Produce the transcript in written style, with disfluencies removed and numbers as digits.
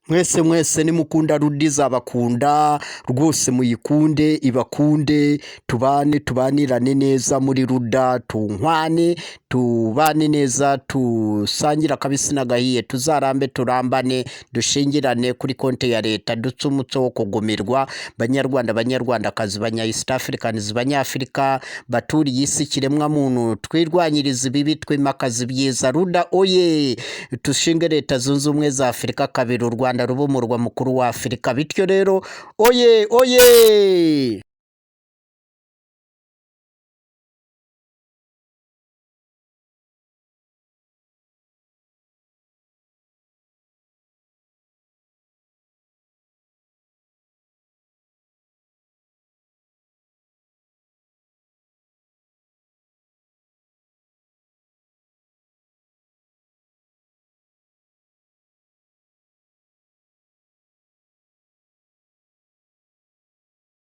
Mwese mwese nimukunda rudiza bakunda rwose muyikunde ibakunde tubanirane neza muri ruda tunkwane tubane neza tusangira kabisi n'agahiye tuzarambe turambane dushingirane kuri konti ya leta dutse umuco wo kugumirwa banyarwandakazi banya East Africans banyafrika baturiye isi kiremwa muntu twirwanyiriza ibibi twimakaza ibyiza ruda oye tushinge leta zunze ubumwe za Afurika kabiri u Rwanda ruba umurwa mukuru wa Afurika bityo rero oye oye